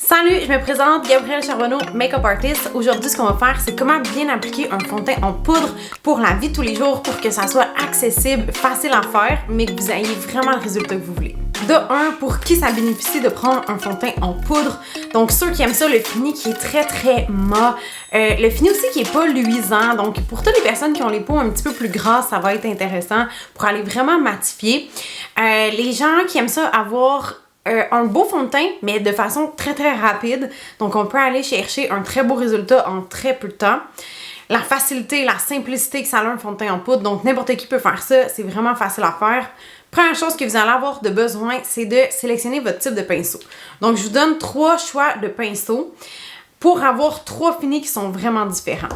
Salut, je me présente Gabrielle Charbonneau, make-up artist. Aujourd'hui, ce qu'on va faire, c'est comment bien appliquer un fond de teint en poudre pour la vie de tous les jours pour que ça soit accessible, facile à faire, mais que vous ayez vraiment le résultat que vous voulez. De un, pour qui ça bénéficie de prendre un fond de teint en poudre. Donc, ceux qui aiment ça, le fini qui est très mat. Le fini aussi qui est pas luisant. Donc, pour toutes les personnes qui ont les peaux un petit peu plus grasses, ça va être intéressant pour aller vraiment matifier. Les gens qui aiment ça avoir un beau fond de teint, mais de façon très rapide. Donc, on peut aller chercher un très beau résultat en très peu de temps. La facilité, la simplicité que ça a un fond de teint en poudre. Donc, n'importe qui peut faire ça. C'est vraiment facile à faire. Première chose que vous allez avoir de besoin, c'est de sélectionner votre type de pinceau. Donc, je vous donne 3 choix de pinceaux pour avoir 3 finis qui sont vraiment différents.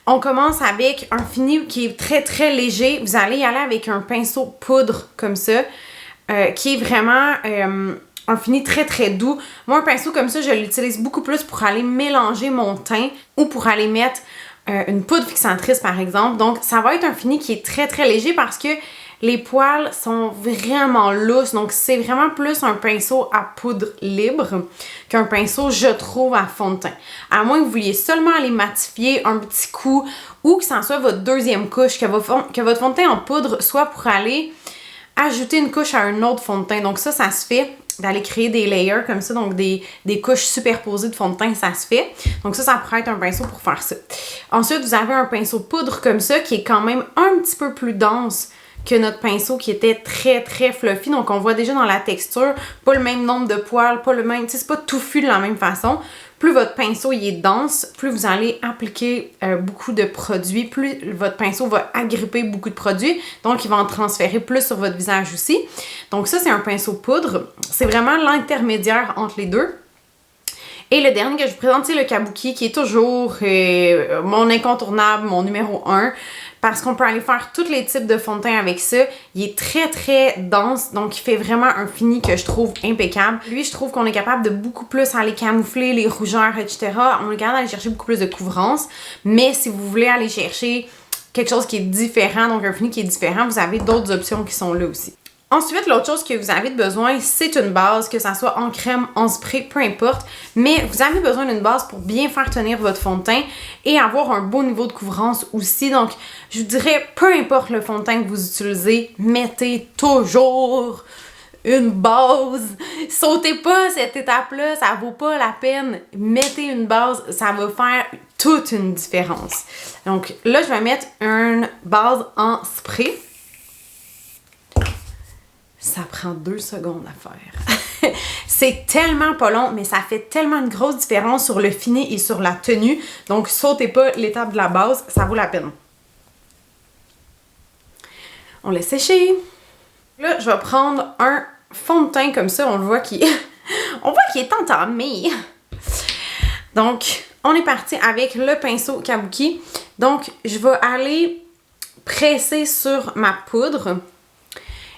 On commence avec un fini qui est très léger. Vous allez y aller avec un pinceau poudre comme ça. Qui est vraiment un fini très doux. Moi, un pinceau comme ça, je l'utilise beaucoup plus pour aller mélanger mon teint ou pour aller mettre une poudre fixatrice, par exemple. Donc, ça va être un fini qui est très léger parce que les poils sont vraiment lousses. Donc, c'est vraiment plus un pinceau à poudre libre qu'un pinceau, je trouve, à fond de teint. À moins que vous vouliez seulement aller matifier un petit coup ou que ça soit votre deuxième couche, que votre fond de teint en poudre soit pour aller ajouter une couche à un autre fond de teint. Donc ça se fait d'aller créer des layers comme ça, donc des couches superposées de fond de teint, ça se fait. Donc ça pourrait être un pinceau pour faire ça. Ensuite, vous avez un pinceau poudre comme ça qui est quand même un petit peu plus dense que notre pinceau qui était très fluffy. Donc on voit déjà dans la texture, pas le même nombre de poils, pas le même, tu sais, c'est pas touffu de la même façon. Plus votre pinceau il est dense, plus vous allez appliquer beaucoup de produits, plus votre pinceau va agripper beaucoup de produits, donc il va en transférer plus sur votre visage aussi. Donc ça, c'est un pinceau poudre. C'est vraiment l'intermédiaire entre les deux. Et le dernier que je vous présente, c'est le Kabuki, qui est toujours mon incontournable, mon numéro 1. Parce qu'on peut aller faire tous les types de fond de teint avec ça. Il est très dense, donc il fait vraiment un fini que je trouve impeccable. Lui, je trouve qu'on est capable de beaucoup plus aller camoufler les rougeurs, etc. On est capable d'aller chercher beaucoup plus de couvrance. Mais si vous voulez aller chercher quelque chose qui est différent, donc un fini qui est différent, vous avez d'autres options qui sont là aussi. Ensuite, l'autre chose que vous avez de besoin, c'est une base, que ça soit en crème, en spray, peu importe. Mais vous avez besoin d'une base pour bien faire tenir votre fond de teint et avoir un beau niveau de couvrance aussi. Donc, je vous dirais, peu importe le fond de teint que vous utilisez, mettez toujours une base. Sautez pas cette étape-là, ça vaut pas la peine. Mettez une base, ça va faire toute une différence. Donc là, je vais mettre une base en spray. Ça prend 2 secondes à faire. C'est tellement pas long, mais ça fait tellement une grosse différence sur le fini et sur la tenue. Donc, sautez pas l'étape de la base, ça vaut la peine. On laisse sécher. Là, je vais prendre un fond de teint comme ça. On le voit qui on voit qu'il est entamé. Donc, on est parti avec le pinceau Kabuki. Donc, je vais aller presser sur ma poudre.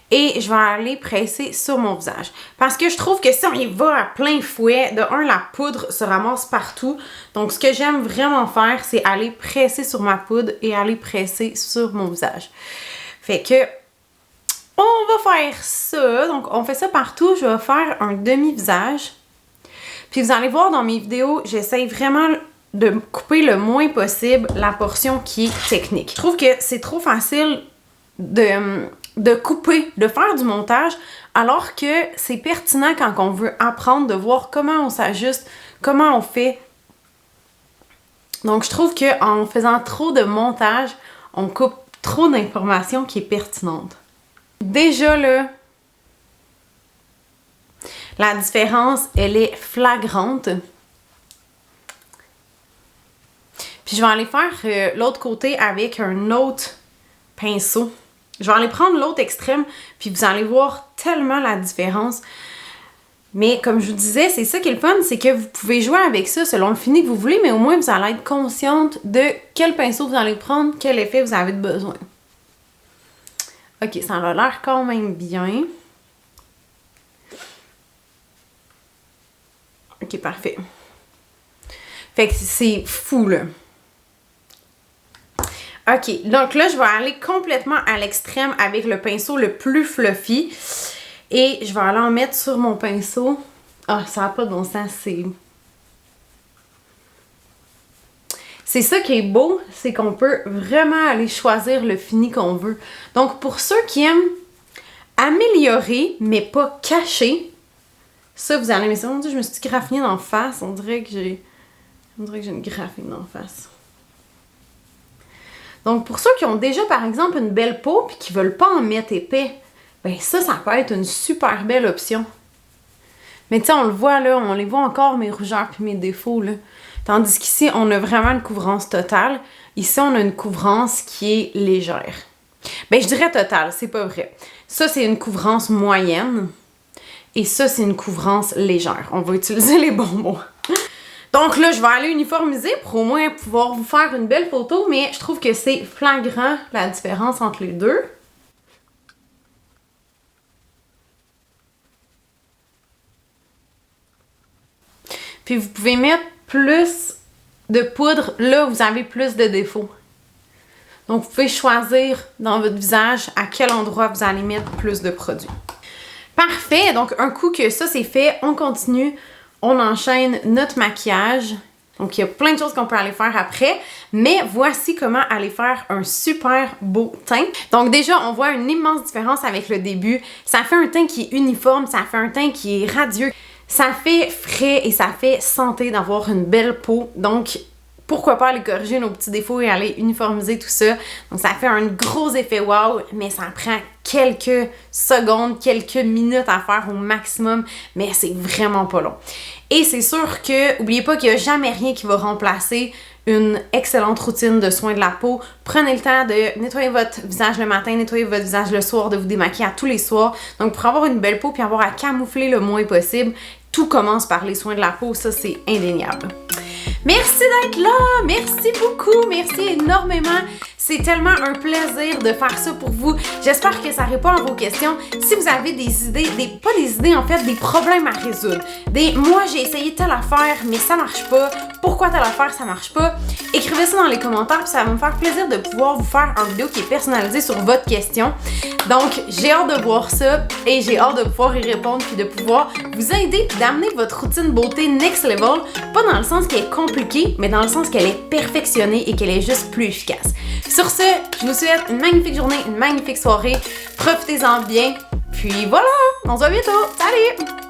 Et je vais aller presser sur mon visage. Parce que je trouve que si on y va à plein fouet, de un, la poudre se ramasse partout. Donc, ce que j'aime vraiment faire, c'est aller presser sur ma poudre et aller presser sur mon visage. Fait que, on va faire ça. Donc, on fait ça partout. Je vais faire un demi-visage. Puis, vous allez voir dans mes vidéos, j'essaye vraiment de couper le moins possible la portion qui est technique. Je trouve que c'est trop facile de couper, de faire du montage, alors que c'est pertinent quand on veut apprendre, de voir comment on s'ajuste, comment on fait. Donc, je trouve qu'en faisant trop de montage, on coupe trop d'informations qui est pertinente. Déjà là, la différence, elle est flagrante. Puis je vais aller faire l'autre côté avec un autre pinceau. Je vais aller prendre l'autre extrême, puis vous allez voir tellement la différence. Mais comme je vous disais, c'est ça qui est le fun, c'est que vous pouvez jouer avec ça selon le fini que vous voulez, mais au moins vous allez être consciente de quel pinceau vous allez prendre, quel effet vous avez besoin. Ok, ça a l'air quand même bien. Ok, parfait. Fait que c'est fou, là. Ok, donc là, je vais aller complètement à l'extrême avec le pinceau le plus fluffy. Et je vais aller en mettre sur mon pinceau. Ah, ça n'a pas de bon sens, c'est C'est ça qui est beau, c'est qu'on peut vraiment aller choisir le fini qu'on veut. Donc, pour ceux qui aiment améliorer, mais pas cacher, ça, vous allez aimer ça. Mon Dieu, je me suis graffinée d'en face. On dirait que j'ai une graphine d'en face. Donc, pour ceux qui ont déjà, par exemple, une belle peau et qui veulent pas en mettre épais, ben ça peut être une super belle option. Mais tu sais, on le voit là, on les voit encore, mes rougeurs puis mes défauts là. Tandis qu'ici, on a vraiment une couvrance totale. Ici, on a une couvrance qui est légère. Ben, je dirais totale, c'est pas vrai. Ça, c'est une couvrance moyenne. Et ça, c'est une couvrance légère. On va utiliser les bons mots. Donc là, je vais aller uniformiser pour au moins pouvoir vous faire une belle photo, mais je trouve que c'est flagrant la différence entre les deux. Puis vous pouvez mettre plus de poudre là où vous avez plus de défauts. Donc vous pouvez choisir dans votre visage à quel endroit vous allez mettre plus de produit. Parfait! Donc un coup que ça c'est fait, on continue, on enchaîne notre maquillage. Donc il y a plein de choses qu'on peut aller faire après, mais voici comment aller faire un super beau teint. Donc déjà, on voit une immense différence avec le début. Ça fait un teint qui est uniforme, ça fait un teint qui est radieux. Ça fait frais et ça fait santé d'avoir une belle peau. Donc, pourquoi pas aller corriger nos petits défauts et aller uniformiser tout ça. Donc, ça fait un gros effet wow, mais ça prend quelques secondes, quelques minutes à faire au maximum, mais c'est vraiment pas long. Et c'est sûr que, n'oubliez pas qu'il n'y a jamais rien qui va remplacer une excellente routine de soins de la peau. Prenez le temps de nettoyer votre visage le matin, nettoyer votre visage le soir, de vous démaquiller à tous les soirs. Donc, pour avoir une belle peau puis avoir à camoufler le moins possible, tout commence par les soins de la peau, ça c'est indéniable. Merci d'être là, merci beaucoup, merci énormément. C'est tellement un plaisir de faire ça pour vous. J'espère que ça répond à vos questions. Si vous avez des idées, pas des idées en fait, des problèmes à résoudre. Moi j'ai essayé telle affaire mais ça marche pas. Pourquoi telle affaire ça marche pas? Écrivez ça dans les commentaires puis ça va me faire plaisir de pouvoir vous faire une vidéo qui est personnalisée sur votre question. Donc j'ai hâte de voir ça et j'ai hâte de pouvoir y répondre puis de pouvoir vous aider puis d'amener votre routine beauté next level. Pas dans le sens qu'elle est compliquée, mais dans le sens qu'elle est perfectionnée et qu'elle est juste plus efficace. Sur ce, je vous souhaite une magnifique journée, une magnifique soirée. Profitez-en bien. Puis voilà, on se voit bientôt. Salut!